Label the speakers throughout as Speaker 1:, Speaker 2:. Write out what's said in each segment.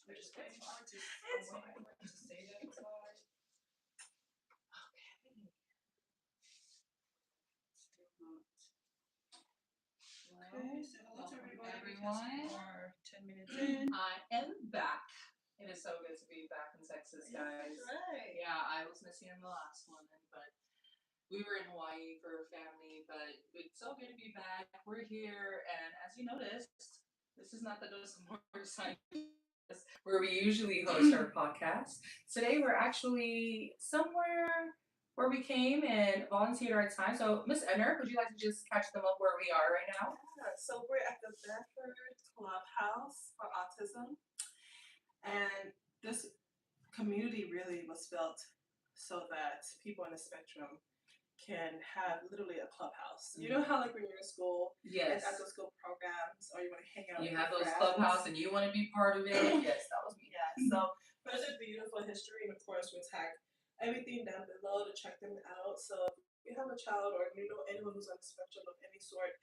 Speaker 1: We're just waiting for it to,
Speaker 2: It's
Speaker 1: I'm
Speaker 2: fine.
Speaker 1: waiting for it to say that it's live. Still not.
Speaker 2: Okay, so hello to
Speaker 1: Welcome
Speaker 2: everyone.
Speaker 1: everyone. We're 10 minutes in.
Speaker 2: I am back. It is so good to be back in Texas, guys.
Speaker 1: That's right.
Speaker 2: Yeah, I was missing in the last one, but we were in Hawaii for family, but it's so good to be back. We're here, and as you noticed, this is not the Dose of More sign where we usually host our podcast. Today, we're actually somewhere where we came and volunteered our time. So, Miss Enner, would you like to just catch them up where we are right now?
Speaker 1: Yeah, so we're at the Bedford Clubhouse for Autism, and this community really was built so that people on the spectrum can have literally a clubhouse. You know how like when you're in school,
Speaker 2: Yes.
Speaker 1: and after school programs, or you want to hang out.
Speaker 2: You
Speaker 1: with
Speaker 2: have
Speaker 1: your
Speaker 2: those
Speaker 1: friends.
Speaker 2: clubhouse and you want to be part of it. Yes, that was me.
Speaker 1: Yeah. So there's a beautiful history, and of course we'll tag everything down below to check them out. So if you have a child or you know anyone who's on the spectrum of any sort,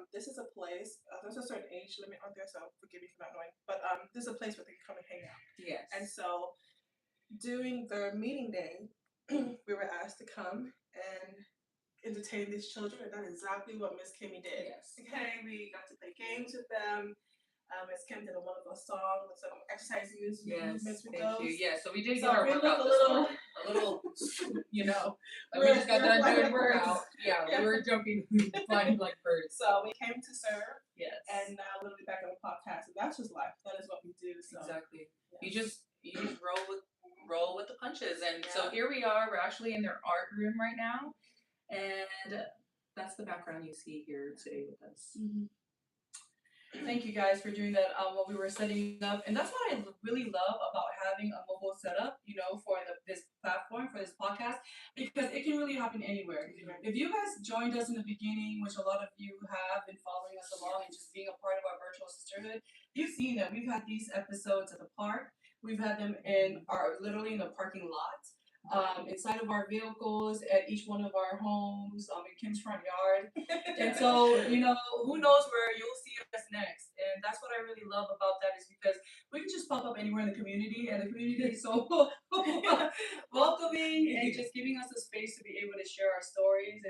Speaker 1: this is a place. There's a certain age limit on there, so forgive me for not knowing. But this is a place where they can come and hang out.
Speaker 2: Yes.
Speaker 1: And so during the meeting day, we were asked to come and entertain these children, and that's exactly what Miss Kimmy did.
Speaker 2: Yes.
Speaker 1: Okay, we got to play games with them. Miss Kim did a wonderful song with some exercise movements with
Speaker 2: Thank
Speaker 1: those.
Speaker 2: you. Yeah, so we did
Speaker 1: So
Speaker 2: get our
Speaker 1: we
Speaker 2: workout
Speaker 1: look
Speaker 2: this
Speaker 1: a
Speaker 2: morning. A little, you know, like we
Speaker 1: We're-
Speaker 2: just got
Speaker 1: we're
Speaker 2: done
Speaker 1: flying
Speaker 2: doing
Speaker 1: like birds.
Speaker 2: workout. Yeah,
Speaker 1: Yeah.
Speaker 2: we were jumping, flying like birds.
Speaker 1: So we came to serve,
Speaker 2: Yes.
Speaker 1: and now literally back on the podcast, and that's just life. That is what we do. So
Speaker 2: Exactly.
Speaker 1: yeah.
Speaker 2: You just roll with the punches, and so
Speaker 1: Yeah.
Speaker 2: here we are. We're actually in their art room right now, and that's the background you see here today with us. Thank you guys for doing that while we were setting up, and that's what I really love about having a mobile setup, you know, for this platform, for this podcast, because it can really happen anywhere. If you guys joined us in the beginning, which a lot of you have been following us along and just being a part of our virtual sisterhood, you've seen that we've had these episodes at the park. We've had them literally in the parking lot, inside of our vehicles, at each one of our homes, in Kim's front yard. And so, you know, who knows where you'll see us next. And that's what I really love about that, is because we can just pop up anywhere in the community, and the community is so welcoming and just giving us a space to be able to share our stories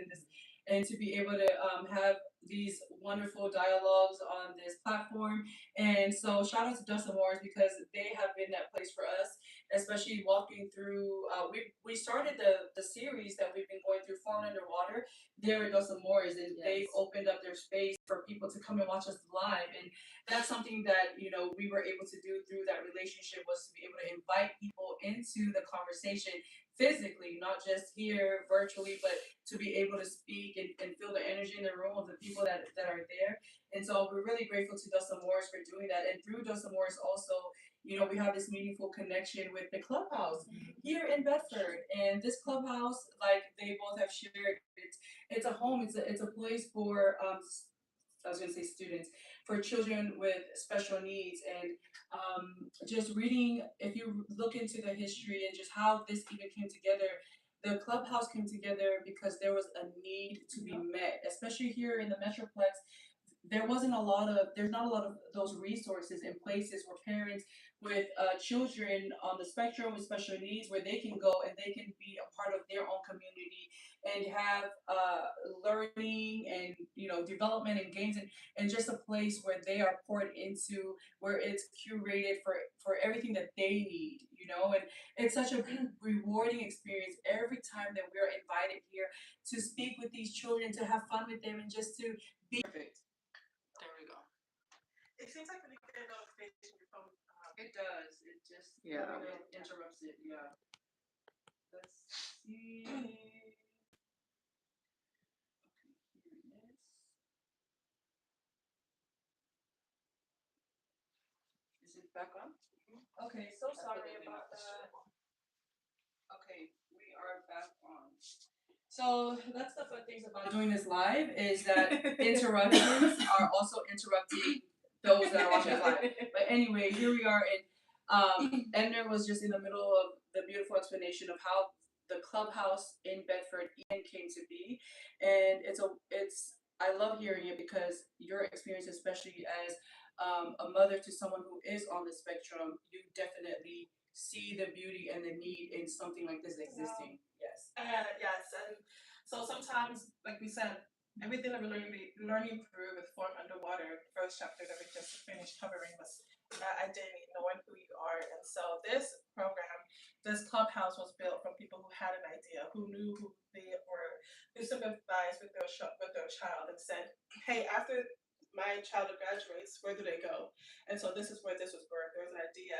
Speaker 2: and to be able to have these wonderful dialogues on this platform. And so shout out to Dustin Morris, because they have been that place for us, especially walking through. We started the series that we've been going through, Falling Underwater, there at Dustin Morris, and they've opened up their space for people to come and watch us live. And that's something that, you know, we were able to do through that relationship, was to be able to invite people into the conversation physically, not just here virtually, but to be able to speak and feel the energy in the room of the people that are there. And so we're really grateful to Dustin Morris for doing that. And through Dustin Morris also, you know, we have this meaningful connection with the clubhouse here in Bedford. And this clubhouse, like they both have shared, it's a home, it's a place for I was gonna say students, for children with special needs. And just reading, if you look into the history and just how this even came together, the clubhouse came together because there was a need to be met, especially here in the Metroplex. There's not a lot of those resources in places where parents with children on the spectrum with special needs, where they can go and they can be a part of their own community and have learning and, you know, development and gains, and just a place where they are poured into, where it's curated for everything that they need, you know. And it's such a rewarding experience every time that we're invited here to speak with these children, to have fun with them, and just to be perfect. There we go.
Speaker 1: It seems like when you get a notification, your phone.
Speaker 2: It does. It just interrupts it. Yeah. Let's see. Okay, here it is. Is it back on? Okay, so sorry about that. Okay, we are back on. So that's the fun things about doing this live, is that interruptions are also interrupting those that are watching us live. But anyway, here we are, and Edna was just in the middle of the beautiful explanation of how the clubhouse in Bedford even came to be, and it's I love hearing it because your experience, especially as a mother to someone who is on the spectrum, you definitely see the beauty and the need in something like this
Speaker 1: Wow.
Speaker 2: existing. Yes.
Speaker 1: Yes, and so sometimes, like we said, everything that we're learning through with Form Underwater, the first chapter that we just finished covering was identity, knowing who you are. And so this program, this clubhouse was built from people who had an idea, who knew who they were, who sympathized with with their child and said, hey, after my child graduates, where do they go? And so this is where this was birthed. There was an idea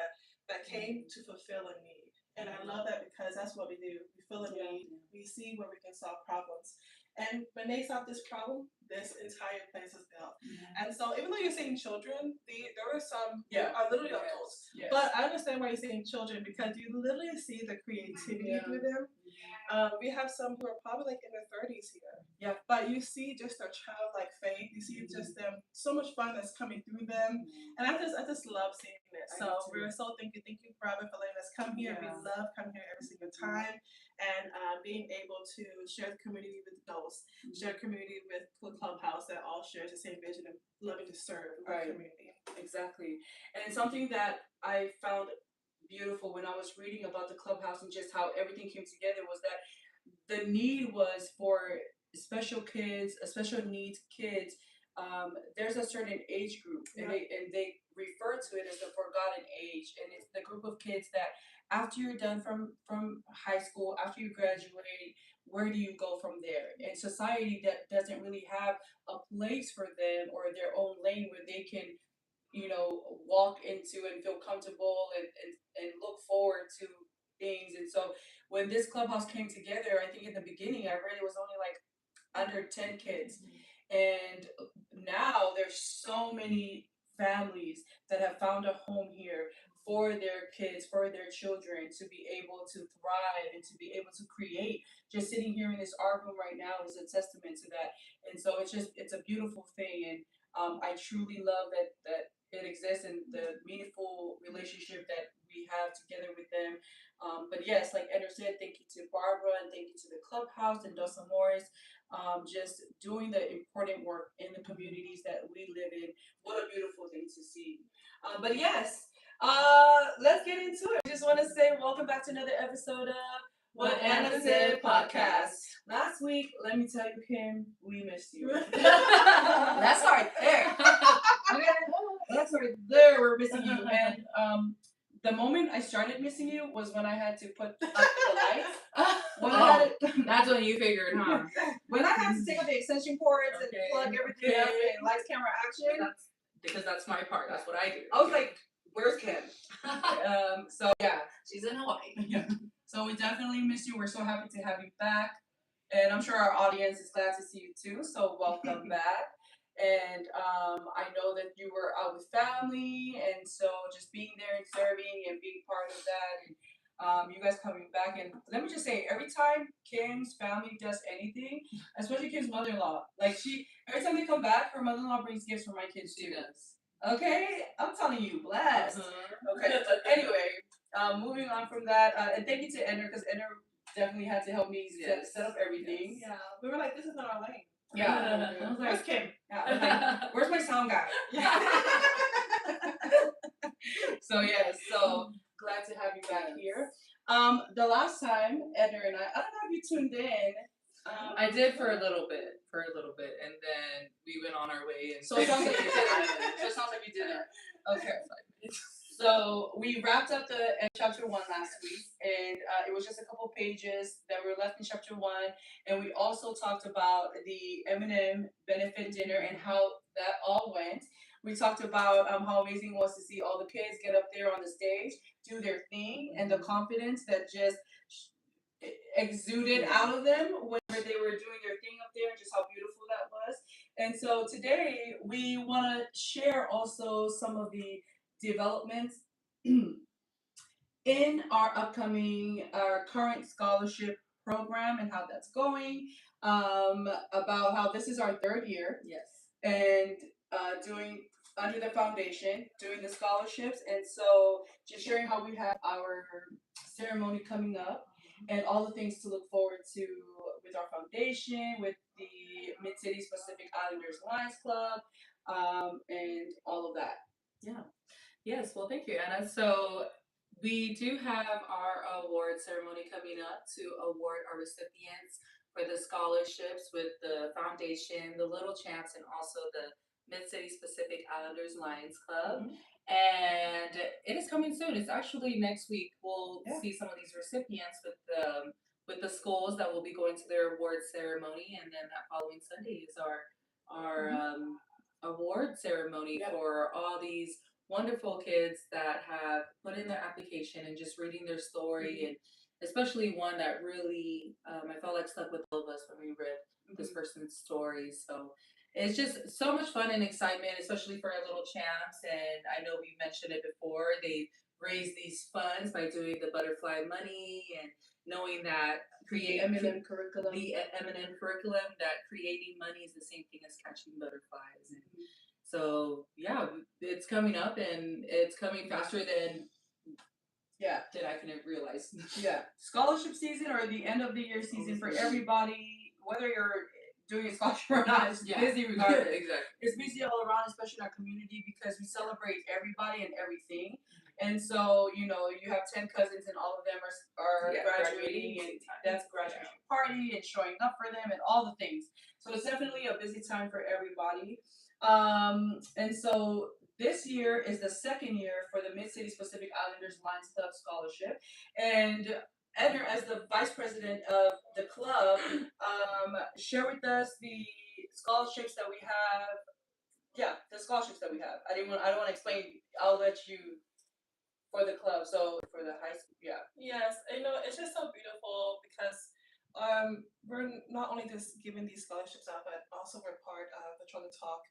Speaker 1: that came to fulfill a need. And I love that because that's what we do. We feel a
Speaker 2: Yeah.
Speaker 1: need. We see where we can solve problems. And when they solve this problem, this entire place is built. And so even though you're seeing children, there are some who
Speaker 2: Yeah.
Speaker 1: are literally adults.
Speaker 2: Yes.
Speaker 1: But I understand why you're seeing children because you literally see the creativity
Speaker 2: Yeah.
Speaker 1: through them. We have some who are probably like in their 30s here.
Speaker 2: Yeah.
Speaker 1: But you see just their childlike faith. You see just them, so much fun that's coming through them. And I just love seeing it.
Speaker 2: I
Speaker 1: So
Speaker 2: do too.
Speaker 1: we're so thank you, Robin, for letting us come here.
Speaker 2: Yeah.
Speaker 1: We love coming here every single time and being able to share the community with those, share community with the clubhouse that all shares the same vision of loving to serve our
Speaker 2: Right.
Speaker 1: community.
Speaker 2: Exactly. And something that I found beautiful when I was reading about the clubhouse and just how everything came together was that the need was for special kids, special needs kids. There's a certain age group, and they refer to it as the forgotten age, and it's the group of kids that after you're done from high school, after you graduate, where do you go from there? And society that doesn't really have a place for them or their own lane where they can walk into and feel comfortable and look forward to things. And so when this clubhouse came together, I think in the beginning I read it was only like under 10 kids. And now there's so many families that have found a home here for their kids, for their children to be able to thrive and to be able to create. Just sitting here in this art room right now is a testament to that. And so it's a beautiful thing. And I truly love that it exists and the meaningful relationship that we have together with them. But yes, like Edgar said, thank you to Barbara and thank you to the clubhouse and Dawson Morris, just doing the important work in the communities that we live in. What a beautiful thing to see. But yes, let's get into it. I just want to say welcome back to another episode of What Anna Said podcast. Last week, let me tell you, Kim, we missed you. That's right there. That's right there. We're missing you. And the moment I started missing you was when I had to put up the lights.
Speaker 3: That's when you figured, huh?
Speaker 2: When I had to take out the extension cords and plug everything up and lights, camera, action.
Speaker 3: Because that's my part. That's what I do.
Speaker 2: I was like, "Where's Kim?" So yeah,
Speaker 3: She's in Hawaii.
Speaker 2: yeah. So we definitely miss you. We're so happy to have you back, and I'm sure our audience is glad to see you too. So welcome back. And I know that you were out with family, and so just being there and serving and being part of that, and you guys coming back. And let me just say, every time Kim's family does anything, especially Kim's mother-in-law, like every time they come back, her mother-in-law brings gifts for my kids too.
Speaker 3: She does.
Speaker 2: Okay, I'm telling you, blessed. Okay, but anyway, moving on from that, and thank you to Ender because Ender definitely had to help me set up everything.
Speaker 1: Yeah, we were like, this is not our lane.
Speaker 2: Yeah. I was
Speaker 1: Where's
Speaker 2: like,
Speaker 1: Kim?
Speaker 2: yeah, I was like, where's my sound guy? So yes, so glad to have you back here. The last time Edna and I don't know if you tuned in.
Speaker 3: I did for a little bit, and then we went on our way. And
Speaker 2: So it sounds like you didn't. So it sounds like you didn't. Okay. So we wrapped up the chapter 1 last week, and it was just a couple pages that were left in chapter 1, and we also talked about the M&M benefit dinner and how that all went. We talked about how amazing it was to see all the kids get up there on the stage, do their thing, and the confidence that just exuded out of them whenever they were doing their thing up there, and just how beautiful that was. And so today we want to share also some of the developments in our current scholarship program and how that's going. About how this is our 3rd year.
Speaker 3: Yes.
Speaker 2: And doing under the foundation, doing the scholarships, and so just sharing how we have our ceremony coming up and all the things to look forward to with our foundation, with the Mid-City Pacific Islanders Lions Club, and all of that.
Speaker 3: Yeah. Yes. Well, thank you, Anna. So we do have our award ceremony coming up to award our recipients for the scholarships with the foundation, the Little Champs, and also the Mid City Pacific Islanders Lions Club.
Speaker 2: Mhm.
Speaker 3: And it is coming soon. It's actually next week. We'll
Speaker 2: Yeah.
Speaker 3: see some of these recipients with the schools that will be going to their award ceremony, and then that following Sunday is our award ceremony
Speaker 2: Yep.
Speaker 3: for all these wonderful kids that have put in their application and just reading their story, and especially one that really I felt like stuck with all of us when we read this person's story. So it's just so much fun and excitement, especially for our little champs. And I know we mentioned it before. They raise these funds by doing the butterfly money and knowing that
Speaker 2: The M&M curriculum.
Speaker 3: the M&M curriculum, that creating money is the same thing as catching butterflies. And so yeah, it's coming up and it's coming faster than
Speaker 2: Yeah.
Speaker 3: I can realize.
Speaker 2: Yeah. Scholarship season or the end of the year season for everybody, whether you're doing a scholarship or not, it's busy regardless.
Speaker 3: Exactly.
Speaker 2: It's busy all around, especially in our community, because we celebrate everybody and everything. And so, you know, you have 10 cousins and all of them are graduating, and that's a graduation party and showing up for them and all the things. So it's definitely a busy time for everybody. And so this year is the second year for the Mid-City Pacific Islanders Lions Club Scholarship. And Edgar, as the vice president of the club, share with us the scholarships that we have. Yeah, the scholarships that we have. I don't want to explain. I'll let you for the club. So for the high school, yeah.
Speaker 1: Yes, you know, it's just so beautiful because we're not only just giving these scholarships out, but also we're part of the Toronto Talk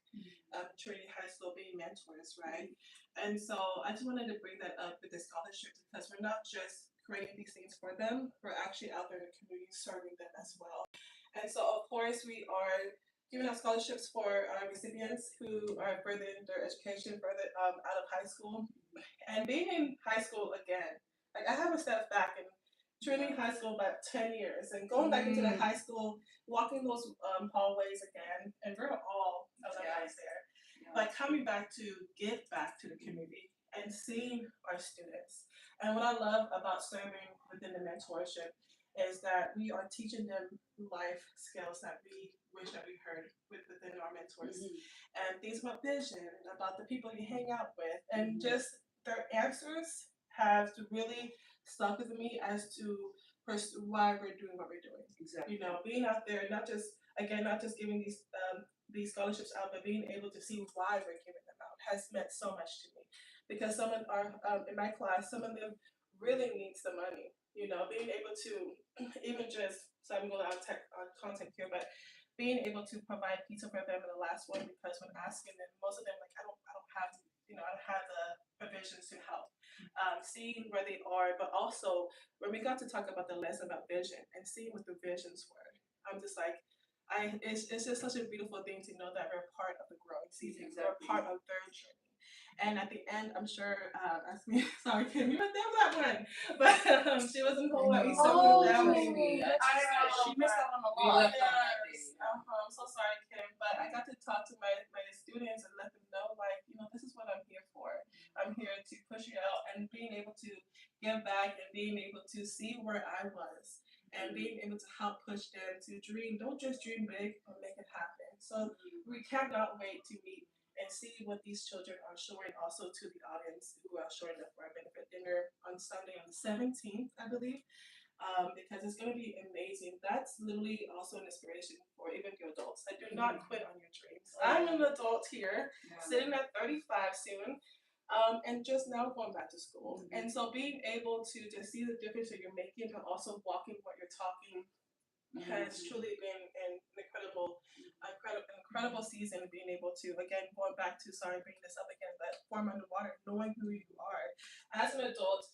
Speaker 1: Trinity High School being mentors, right? And so I just wanted to bring that up with the scholarships because we're not just creating these things for them, we're actually out there in the community serving them as well. And so, of course, we are giving out scholarships for our recipients who are furthering their education further out of high school. And being in high school again, like I haven't stepped back in Trinity High School about 10 years and going back into the high school, walking those hallways again, and we're all alumni there. But coming back to give back to the community and seeing our students. And what I love about serving within the mentorship is that we are teaching them life skills that we wish that we heard within our mentors and things about vision, about the people you hang out with, and just their answers have to really stuck with me as to why we're doing what we're doing.
Speaker 2: Exactly.
Speaker 1: You know, being out there, not just again, not just giving these scholarships out, but being able to see why we're giving them out has meant so much to me. Because some of our in my class, some of them really needs the money. You know, being able to even just so I'm going out of tech content here, but being able to provide pizza for them in the last one because when asking them, most of them like I don't have I don't have the provisions to help. Seeing where they are, but also when we got to talk about the lesson about vision and seeing what the visions were, I'm just like, it's just such a beautiful thing to know that we're part of the growing season. We're part of their journey. And at the end, I'm sure, sorry, Kim, you were there for that one, but she wasn't home at Easter
Speaker 2: Oh,
Speaker 1: without me.
Speaker 2: maybe.
Speaker 1: I know,
Speaker 2: She missed out on a
Speaker 3: We
Speaker 2: lot.
Speaker 3: left on that day.
Speaker 1: Yes, I'm so sorry, Kim, but I got to talk to my students and let them know, like, you know, this is what I'm here for. I'm here to push you out and being able to give back and being able to see where I was and being able to help push them to dream. Don't just dream big, but make it happen. So we cannot wait to meet and see what these children are showing also to the audience who are showing up for our benefit dinner on Sunday on the 17th, I believe, because it's going to be amazing. That's literally also an inspiration for even the adults. Like, do not quit on your dreams. I'm an adult here, sitting at 35 soon, and just now going back to school. And so being able to just see the difference that you're making, but also walking what you're talking has truly been an incredible season. Being able to again going back to bringing this up again, that form underwater, knowing who you are as an adult.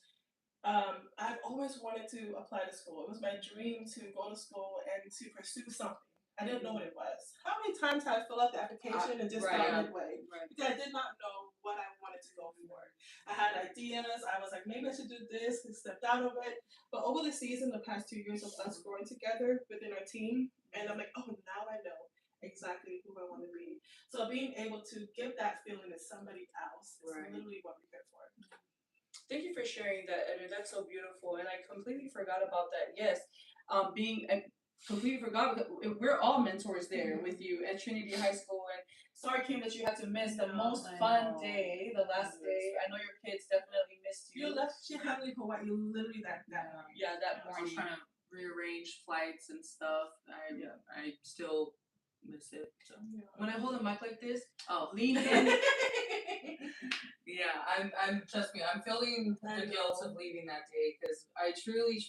Speaker 1: I've always wanted to apply to school. It was my dream to go to school and to pursue something. I didn't know what it was. How many times have I filled out the application and just
Speaker 3: Right,
Speaker 1: stopped
Speaker 2: Yeah.
Speaker 1: midway?
Speaker 2: Right.
Speaker 1: Because I did not know what I wanted to go for. I had ideas. I was like, maybe I should do this and stepped out of it. But over the season, the past 2 years of us growing together within our team, and I'm like, oh, now I know exactly who I want to be. So being able to give that feeling to somebody else is
Speaker 3: Right.
Speaker 1: literally what we're here for.
Speaker 2: Thank you for sharing that, Edwin. That's so beautiful, and I completely forgot about that. Yes, being I completely forgot because we're all mentors there with you at Trinity High School. And sorry, Kim, that you had to miss the most
Speaker 3: I
Speaker 2: fun
Speaker 3: know.
Speaker 2: day, the last day. I know your kids definitely missed you.
Speaker 1: You left Hawaii literally that morning.
Speaker 2: Yeah, that
Speaker 3: I was
Speaker 2: morning.
Speaker 3: trying to rearrange flights and stuff. I still miss it. So.
Speaker 2: When I hold a mic like this,
Speaker 3: Oh,
Speaker 2: lean in.
Speaker 3: yeah, I'm trust me, I'm feeling the guilt of leaving that day because I truly,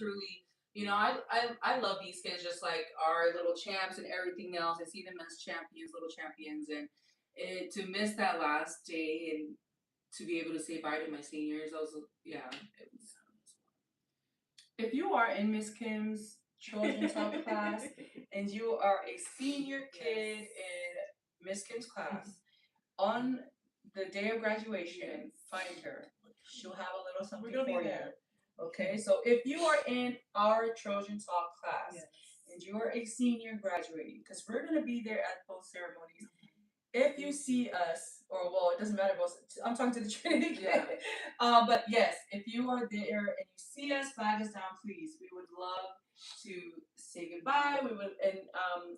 Speaker 3: you know, I love these kids just like our little champs and everything else. I see them as champions, little champions, and to miss that last day and to be able to say bye to my seniors, I was yeah, it was.
Speaker 2: If you are in Miss Kim's Children Talk class and you are a senior kid in Miss Kim's class, on the day of graduation, find her. She'll have a little something
Speaker 1: We're gonna
Speaker 2: for
Speaker 1: be
Speaker 2: you.
Speaker 1: there.
Speaker 2: Okay, so if you are in our Trojan Talk class and you are a senior graduating, because we're gonna be there at both ceremonies. If you see us, or well, it doesn't matter. Both, I'm talking to the Trinity kid.
Speaker 3: Yeah.
Speaker 2: But yes, if you are there and you see us, flag us down, please. We would love to say goodbye. We would and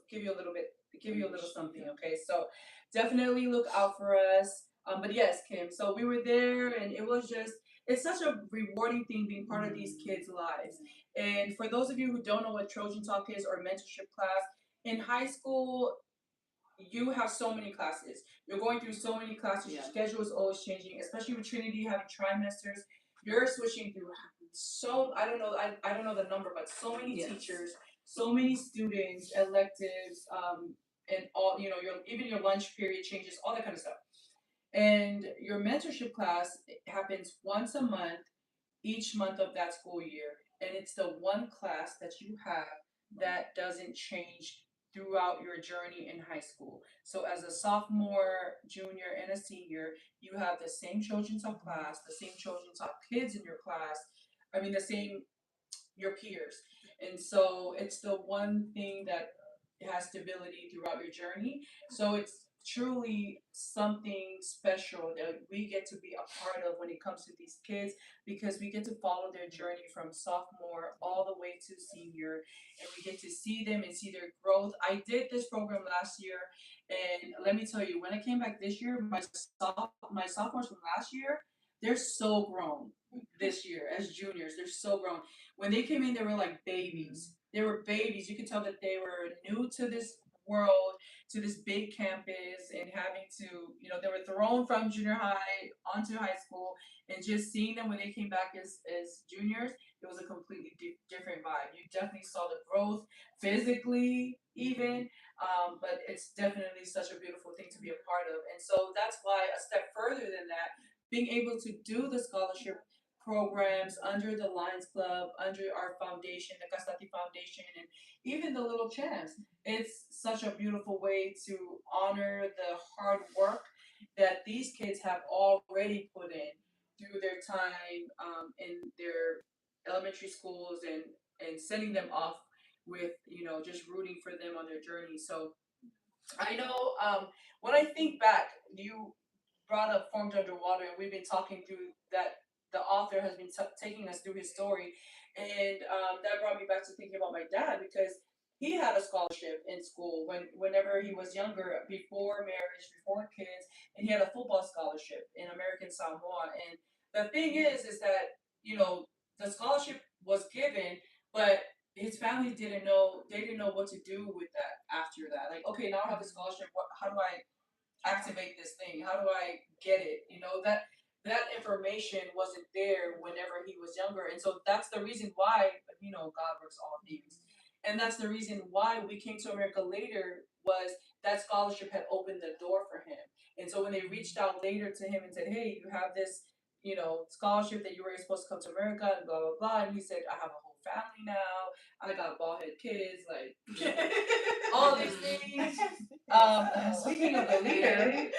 Speaker 2: give you a little bit, give you a little something. Okay, so definitely look out for us. But yes, Kim. So we were there, and it was just. It's such a rewarding thing being part of these kids' lives. And for those of you who don't know what Trojan Talk is or mentorship class, in high school, you have so many classes. You're going through so many classes. Your schedule is always changing, especially with Trinity having trimesters. You're switching through so I don't know the number, but so many teachers, so many students, electives, and all your even your lunch period changes, all that kind of stuff. And your mentorship class happens once a month, each month of that school year, and it's the one class that you have that doesn't change throughout your journey in high school. So as a sophomore, junior, and a senior, you have the same children's talk class, the same children's talk kids in your class. I mean, the same your peers. And so it's the one thing that has stability throughout your journey. So it's truly something special that we get to be a part of when it comes to these kids, because we get to follow their journey from sophomore all the way to senior, and we get to see them and see their growth. I did this program last year, and let me tell you, when I came back this year, my sophomores from last year, they're so grown this year as juniors. They're so grown. When they came in, they were like babies. They were babies. You could tell that they were new to this world, to this big campus, and having to, they were thrown from junior high onto high school, and just seeing them when they came back as juniors, it was a completely different vibe. You definitely saw the growth physically, even, but it's definitely such a beautiful thing to be a part of. And so that's why a step further than that, being able to do the scholarship programs under the Lions Club, under our foundation, the Kasitati Foundation, and even the Little Champs. It's such a beautiful way to honor the hard work that these kids have already put in through their time in their elementary schools, and sending them off with, just rooting for them on their journey. So I know, when I think back, you brought up Formed Underwater, and we've been talking through that. The author has been taking us through his story, and that brought me back to thinking about my dad, because he had a scholarship in school whenever he was younger, before marriage, before kids, and he had a football scholarship in American Samoa. And the thing is that the scholarship was given, but his family didn't know. They didn't know what to do with that after that. Like, okay, now I have the scholarship. How do I activate this thing? How do I get it? That information wasn't there whenever he was younger. And so that's the reason why, God works all things. And that's the reason why we came to America later, was that scholarship had opened the door for him. And so when they reached out later to him and said, hey, you have this, scholarship that you were supposed to come to America and blah, blah, blah. And he said, I have a whole family now. I got bald head kids, like all these things. Speaking of the leader,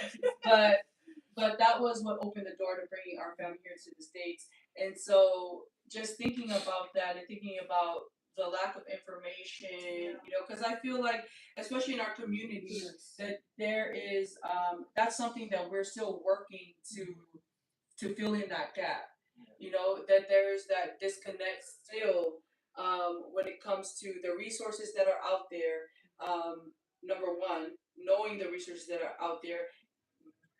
Speaker 2: but that was what opened the door to bringing our family here to the States. And so just thinking about that and thinking about the lack of information, because I feel like, especially in our community, that there is that's something that we're still working to fill in that gap. That there's that disconnect still when it comes to the resources that are out there. Number one, knowing the resources that are out there,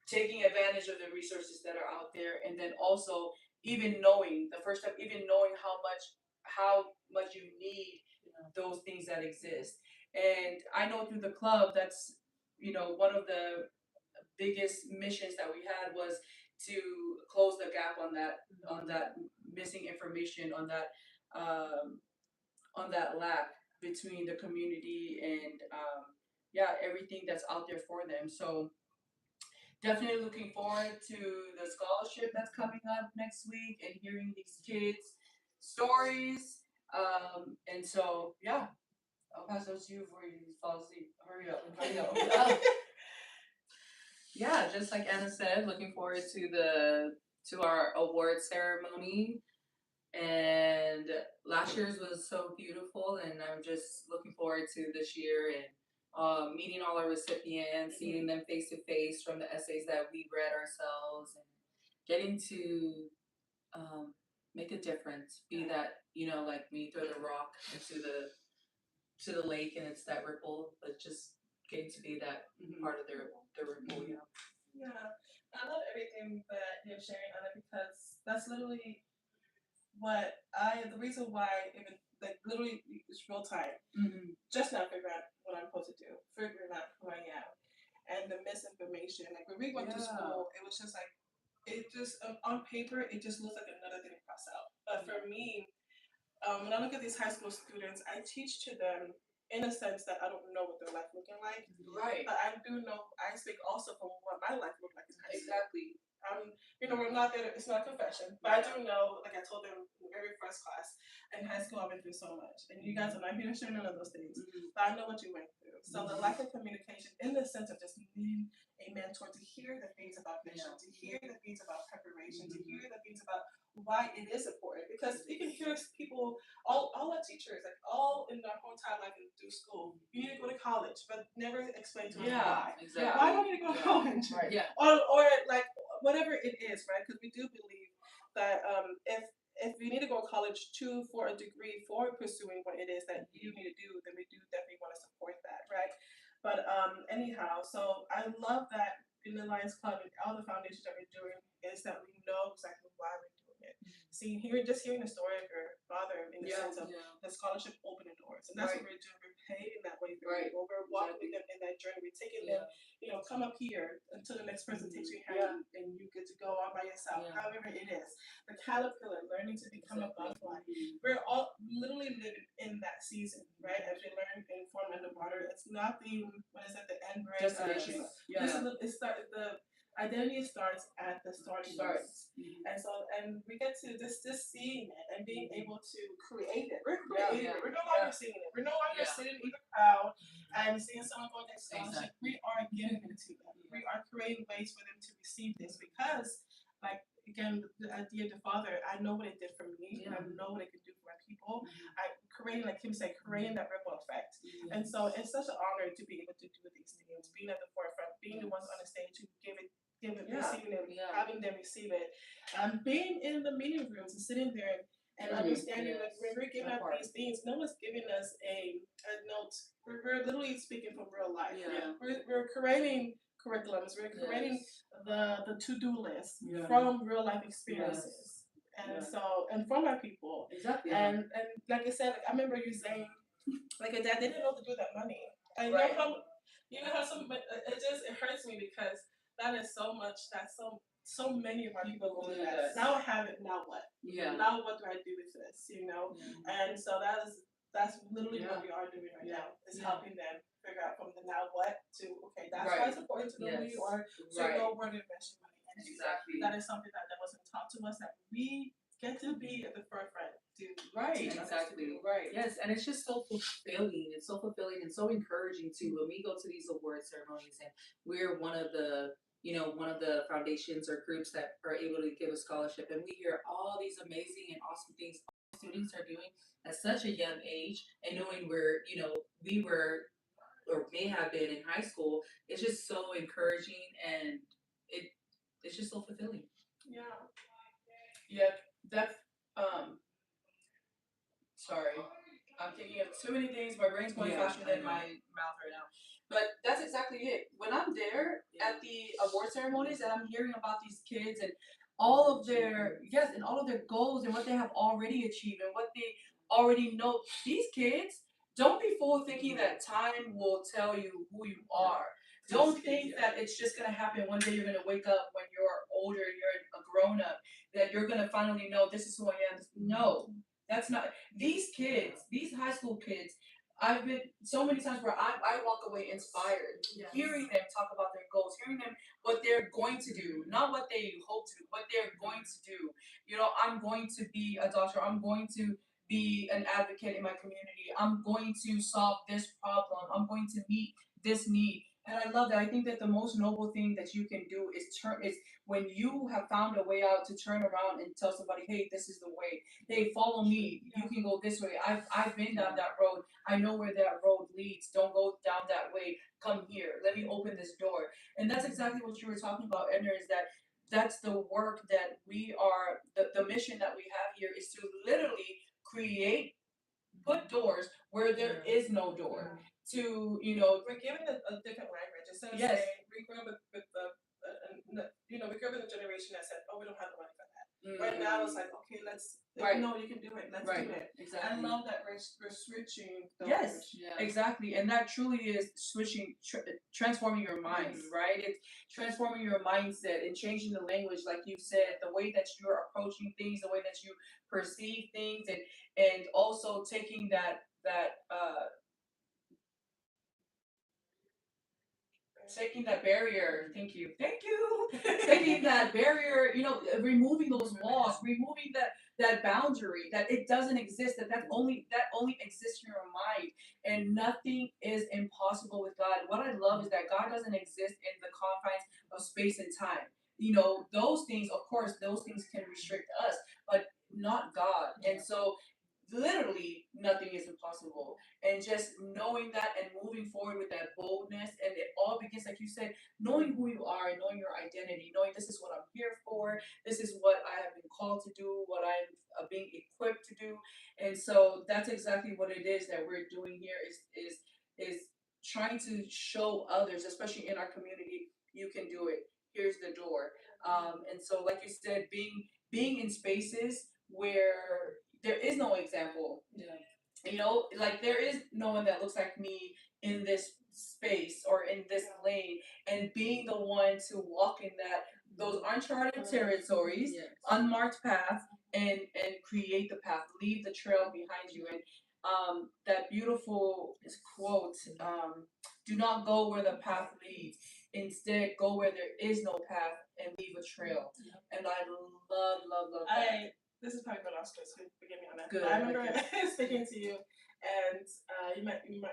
Speaker 2: taking advantage of the resources that are out there, and then also even knowing the first step, even knowing how much you need those things that exist. And I know through the club, that's one of the biggest missions that we had was to close the gap on that missing information, on that lack between the community and yeah, everything that's out there for them. So definitely looking forward to the scholarship that's coming up next week and hearing these kids' stories. And so yeah, I'll pass those to you before you fall asleep. Hurry up, hurry up.
Speaker 3: Yeah, just like Anna said, looking forward to our award ceremony. And last year's was so beautiful, and I'm just looking forward to this year and meeting all our recipients, seeing them face to face from the essays that we read ourselves, and getting to make a difference. Be that like me, throw the rock into the lake, and it's that ripple, but just getting to be that part of their ripple. Yeah.
Speaker 1: Yeah, I love everything that you're sharing, Anna, because that's literally the reason why, even like literally it's real time. Just now figuring out what I'm supposed to do, figuring out who I am, and the misinformation. Like when we went to school, it was just like on paper it just looks like another thing to cross out. But for me, when I look at these high school students, I teach to them in a sense that I don't know what their life looking like.
Speaker 2: Right.
Speaker 1: But I do know, I speak also from what my life looked like in high school.
Speaker 2: Exactly.
Speaker 1: We're not there, it's not a confession, but I do know, like I told them in the very first class, in high school I've been through so much. And you guys are not here to share none of those things, but I know what you went through. So the lack of communication in the sense of just needing a mentor to hear the things about mission, to hear the things about preparation, to hear the things about why it is important. Because you can hear people, all our teachers, like all in their whole entire life through school, you need to go to college, but never explain to us why.
Speaker 3: Exactly.
Speaker 1: Why do I need to go to college?
Speaker 2: Right. Yeah.
Speaker 1: Or like whatever it is, right? Because we do believe that if you need to go to college for a degree for pursuing what it is that you need to do, then we do definitely want to support that, right? But anyhow, so I love that in the Lions Club and all the foundations that we're doing is that we know exactly why we're doing it. Hearing the story of your father in the sense of the scholarship opening doors, and that's what we're doing. We're paving that way for people. We're walking with them in that journey. We're taking them, come up here until the next person takes your hand and you get to go on by yourself. However it is, the caterpillar learning to become a butterfly. We're all literally living in that season, right? As we learn and form underwater, it's not the the end break.
Speaker 2: Destination.
Speaker 1: The identity starts at the starting points. And we get to just seeing it and being able to create it. We're creating it. We're no longer seeing it. We're no longer sitting in the crowd and seeing someone go get scholarship. We are giving it to them. We are creating ways for them to receive this because, like again, the idea of the Father, I know what it did for me. I know what it can do for my people. I creating, like Kim said, creating that ripple effect. And so it's such an honor to be able to do these things, being at the forefront, being the ones on the stage who give it, receiving it, having them receive it, being in the meeting rooms and sitting there and understanding that when we're giving out these things, no one's giving us a note. We're literally speaking from real life. We're creating curriculums. We're creating the to-do list from real life experiences. And so, and from our people.
Speaker 2: Exactly.
Speaker 1: And like I said, I remember you saying, like your dad didn't know what to do with that money. And you know how it hurts me because that is so much. That's so many of our people go through that. Now I have it. Now what? Now what do I do with this? And so that's literally what we are doing right now. Is helping them figure out from the now what to that's why it's important to know who you are, so you know where to invest your money. And that is something that wasn't taught to us, that we get to be at the forefront
Speaker 2: do. Right.
Speaker 3: Teach exactly.
Speaker 2: Right.
Speaker 3: Yes, and it's just so fulfilling. It's so fulfilling and so encouraging too. When we go to these award ceremonies, and we're one of the one of the foundations or groups that are able to give a scholarship, and we hear all these amazing and awesome things students are doing at such a young age, and knowing where we were or may have been in high school, it's just so encouraging, and it it's just so fulfilling.
Speaker 2: Yeah. Yeah. That's um. Sorry, I'm thinking of too many things. My brain's going faster than my mouth right now. But that's exactly it. When I'm there at the award ceremonies and I'm hearing about these kids and all of their and all of their goals and what they have already achieved and what they already know, these kids don't be fooled thinking that time will tell you who you are. Don't think that it's just gonna happen one day. You're gonna wake up when you're older, you're a grown up, that you're gonna finally know this is who I am. No, that's not these kids, these high school kids. I've been so many times where I walk away inspired, hearing them talk about their goals, hearing them what they're going to do, not what they hope to, what they're going to do. I'm going to be a doctor. I'm going to be an advocate in my community. I'm going to solve this problem. I'm going to meet this need. And I love that. I think that the most noble thing that you can do is when you have found a way out to turn around and tell somebody, hey, this is the way. Hey, follow me. You can go this way. I've been down that road. I know where that road leads. Don't go down that way. Come here. Let me open this door. And that's exactly what you were talking about, Edna, is that that's the work that we are, the mission that we have here is to literally create, put doors where there is no door. To,
Speaker 1: we're given a different language. Instead of
Speaker 2: yes,
Speaker 1: saying we grew up with the, we grew up in a generation that said, oh, we don't have the money for that. Right now, it's like, okay, no, you can do it. Let's do it.
Speaker 2: Exactly.
Speaker 1: I love that we're switching the
Speaker 2: Yes,
Speaker 1: language.
Speaker 2: exactly. And that truly is switching, transforming your mind, right? It's transforming your mindset and changing the language, like you said, the way that you're approaching things, the way that you perceive things, and also taking taking that barrier. Thank you. Taking that barrier, removing those walls, removing that boundary, that it doesn't exist, that only exists in your mind, and nothing is impossible with God. What I love is that God doesn't exist in the confines of space and time. Those things, of course, those things can restrict us, but not God. And so literally nothing is impossible, and just knowing that and moving forward with that boldness, and it all begins, like you said, knowing who you are and knowing your identity, knowing this is what I'm here for, this is what I have been called to do, what I'm being equipped to do. And so that's exactly what it is that we're doing here, is trying to show others, especially in our community, you can do it. Here's the door. And so, like you said, being in spaces where there is no example. Like there is no one that looks like me in this space or in this lane, and being the one to walk in those uncharted territories, unmarked path, and create the path, leave the trail behind you. And that beautiful quote, do not go where the path leads, instead go where there is no path and leave a trail. And I love that.
Speaker 1: This is probably what I was supposed to forgive me on that.
Speaker 2: Good.
Speaker 1: I remember speaking to you, and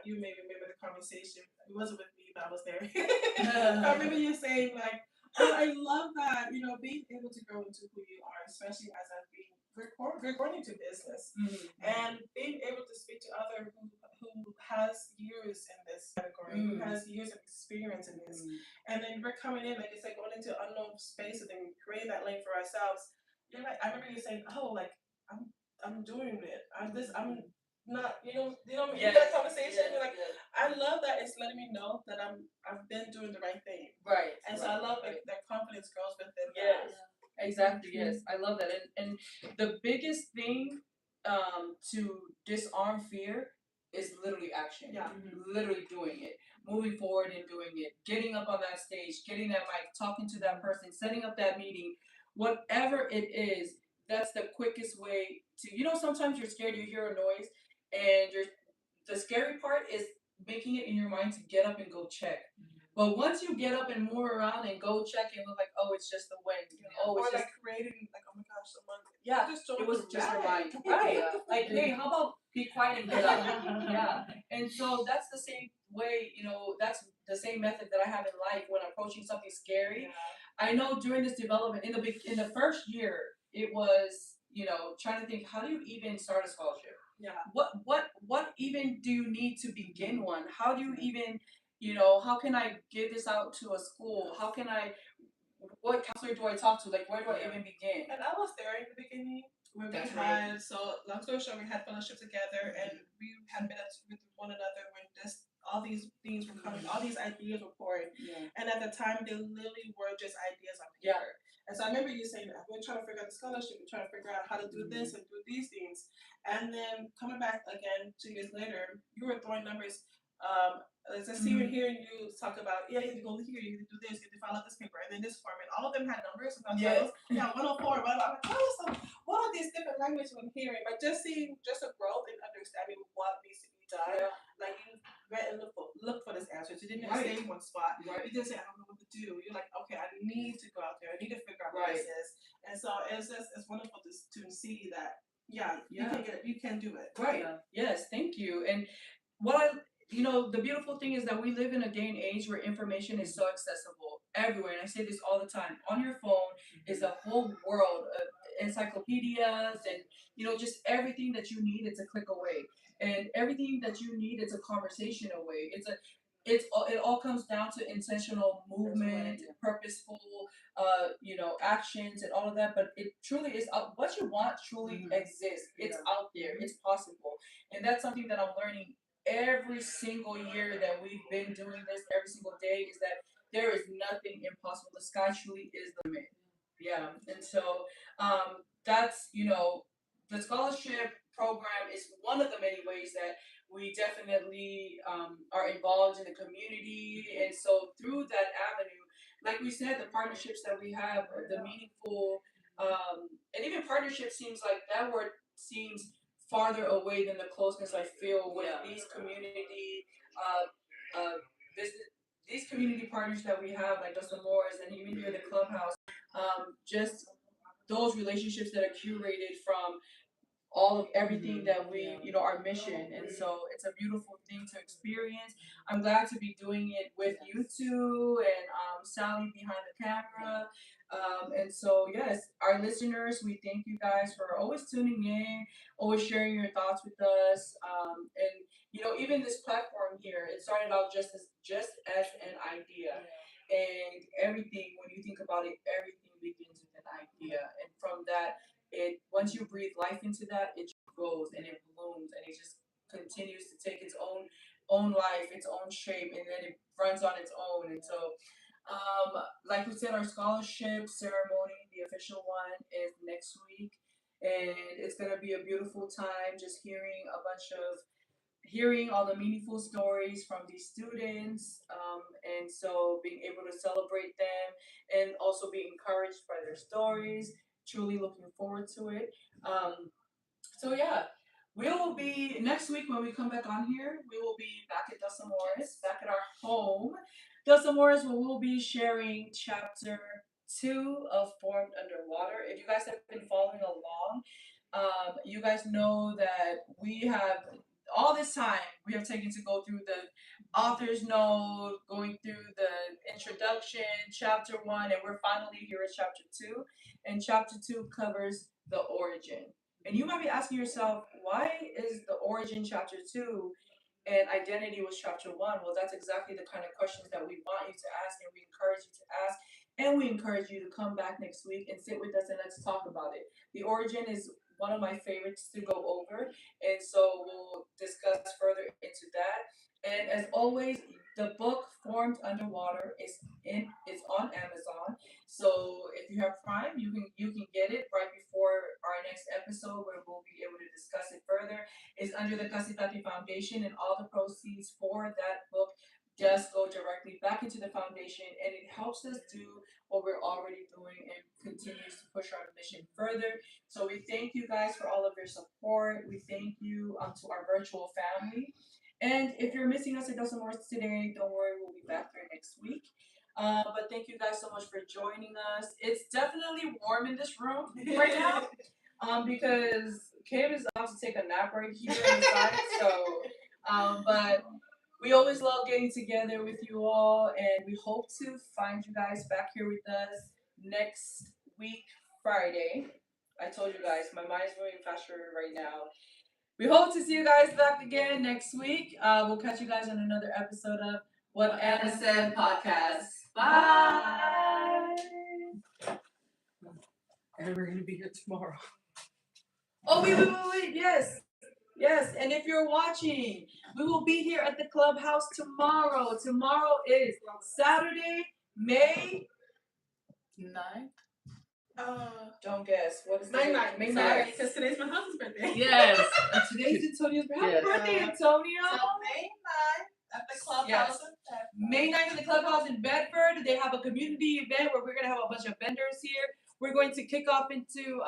Speaker 1: you may remember the conversation. It wasn't with me, but I was there. I remember you saying like, "Oh, I love that. Being able to grow into who you are, especially as I've been we're going into business, and being able to speak to other who has years in this category, who has years of experience in this, and then we're coming in, like you said, going into unknown spaces and creating that lane for ourselves." You're right. I remember you saying, "Oh, like I'm doing it. I'm not." You that conversation. You're like, I love that it's letting me know that I've been doing the right thing.
Speaker 2: Right.
Speaker 1: And so I love that confidence grows within
Speaker 2: yes.
Speaker 1: that.
Speaker 2: Exactly. Yes, I love that. And the biggest thing to disarm fear is literally action.
Speaker 1: Yeah.
Speaker 2: Literally doing it, moving forward and doing it, getting up on that stage, getting that mic, talking to that person, setting up that meeting, whatever it is. That's the quickest way to. Sometimes you're scared. You hear a noise, and the scary part is making it in your mind to get up and go check. But once you get up and move around and go check and look like, oh, it's just the wind. Oh, it's
Speaker 1: or
Speaker 2: just
Speaker 1: like creating like, oh my gosh, someone
Speaker 2: Yeah,
Speaker 1: just
Speaker 2: it
Speaker 1: don't
Speaker 2: was just a ride.
Speaker 1: drag.
Speaker 2: Right.
Speaker 3: Yeah.
Speaker 2: Like, hey, how about be quiet and get up? Yeah. And so that's the same way, that's the same method that I have in life when approaching something scary. I know during this development, in the first year, it was, trying to think, how do you even start a scholarship?
Speaker 1: Yeah.
Speaker 2: What even do you need to begin one? How do you even, how can I give this out to a school? How can I, what counselor do I talk to? Like, where do I even begin?
Speaker 1: And I was there in the beginning where we
Speaker 2: That's
Speaker 1: had, so long story short, we had fellowship together and we had met up with one another when this all these things were coming, all these ideas were pouring.
Speaker 2: Yeah.
Speaker 1: And at the time, they literally were just ideas on
Speaker 2: Yeah.
Speaker 1: paper. And so I remember you saying, we're trying to figure out the scholarship, we're trying to figure out how to do this and do these things. And then coming back again 2 years later, you were throwing numbers. Let's just even hearing you talk about, yeah, you go here, you can do this, you can file out this paper, and then this form, and all of them had numbers and titles. Yeah, 104, whatever. I'm like, what are these different languages I'm hearing? But just seeing just a growth and understanding what needs to be done.
Speaker 2: Yeah.
Speaker 1: Like you read and look for this answer. You didn't
Speaker 2: Right.
Speaker 1: stay in one spot.
Speaker 2: Right.
Speaker 1: You didn't say, I don't know what to do. You're like, okay, I need to go out there. I need to figure out what
Speaker 2: Right.
Speaker 1: this is. And so it's wonderful to see that. Yeah, you
Speaker 2: Yeah.
Speaker 1: can get it. You can do it.
Speaker 2: Right.
Speaker 3: Yeah.
Speaker 2: Yes. Thank you. And what the beautiful thing is that we live in a day and age where information is so accessible everywhere. And I say this all the time. On your phone is a whole world of encyclopedias and, just everything that you need. It's a click away. And everything that you need, it's a conversation away. It all comes down to intentional movement, purposeful, actions and all of that. But it truly is what you want truly exists. It's out there. It's possible, and that's something that I'm learning every single year that we've been doing this. Every single day is that there is nothing impossible. The sky truly is the limit. Yeah, and so that's the scholarship program is one of the many ways that we definitely are involved in the community. And so through that avenue, like we said, the partnerships that we have, the meaningful, and even partnership seems like that word seems farther away than the closeness I feel with these community business. These community partners that we have, like Dustin Morris, and even here the clubhouse, just those relationships that are curated from all of everything that we, our mission. And so it's a beautiful thing to experience. I'm glad to be doing it with you two and Sally behind the camera. And so, yes, our listeners, we thank you guys for always tuning in, always sharing your thoughts with us. And, even this platform here, it started out just as an idea. And everything, when you think about it, everything begins with an idea. And from that, it once you breathe life into that, it just grows and it blooms and it just continues to take its own life, its own shape, and then it runs on its own. And so, like we said, our scholarship ceremony, the official one, is next week, and it's gonna be a beautiful time. Just hearing all the meaningful stories from these students, and so being able to celebrate them and also be encouraged by their stories. Truly looking forward to it. So yeah, we will be next week when we come back on here. We will be back at Dustin Morris, back at our home, Dustin Morris, where we'll be sharing chapter 2 of Formed Underwater. If you guys have been following along, you guys know that we have all this time we have taken to go through the author's note, going through the introduction, chapter 1, and we're finally here at chapter 2. And chapter 2 covers the origin. And you might be asking yourself, why is the origin chapter 2 and identity was chapter 1? Well, that's exactly the kind of questions that we want you to ask and we encourage you to ask. And we encourage you to come back next week and sit with us and let's talk about it. The origin is one of my favorites to go over. And so we'll discuss further into that. And as always, the book Formed Underwater is on Amazon. So if you have Prime, you can get it right before our next episode where we'll be able to discuss it further. It's under the Kasitati Foundation, and all the proceeds for that book just go directly back into the foundation, and it helps us do what we're already doing and continues to push our mission further. So we thank you guys for all of your support. We thank you to our virtual family. And if you're missing us at Dosam Morris today, don't worry, we'll be back here next week. But thank you guys so much for joining us. It's definitely warm in this room right now. because Kim is about to take a nap right here on the side. So, but we always love getting together with you all, and we hope to find you guys back here with us next week, Friday. I told you guys, my mind's moving faster right now. We hope to see you guys back again next week. We'll catch you guys on another episode of What Anna Said podcast. Bye.
Speaker 3: And we're gonna be here tomorrow.
Speaker 2: Oh, wait. Yes. Yes. And if you're watching, we will be here at the clubhouse tomorrow. Tomorrow is Saturday, May
Speaker 3: 9th.
Speaker 2: Don't guess. What is the
Speaker 1: May
Speaker 2: date?
Speaker 1: 9th.
Speaker 2: May
Speaker 1: Sorry,
Speaker 2: 9th.
Speaker 1: because today's my husband's birthday.
Speaker 3: Yes.
Speaker 2: And today's Antonio's birthday. Happy
Speaker 3: Yes.
Speaker 2: birthday, Antonio.
Speaker 1: So May 9th at the clubhouse.
Speaker 2: Yes.
Speaker 1: in Bedford.
Speaker 2: May 9th in the clubhouse in Bedford. They have a community event where we're gonna have a bunch of vendors here. We're going to kick off into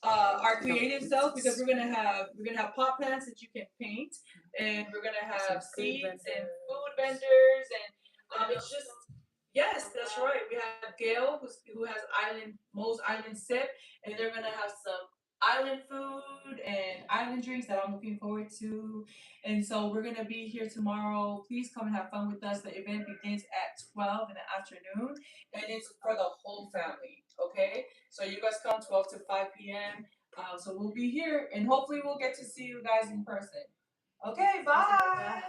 Speaker 2: our creative self because we're gonna have pot plants that you can paint, and we're gonna have seeds and food vendors, and it's just yes, that's right. We have Gail who has Mo's Island Sip, and they're gonna have some island food and island drinks that I'm looking forward to. And so we're gonna be here tomorrow. Please come and have fun with us. The event begins at 12 in the afternoon, and it's for the whole family. Okay, so you guys come 12 to 5 p.m. So we'll be here, and hopefully we'll get to see you guys in person. Okay, bye.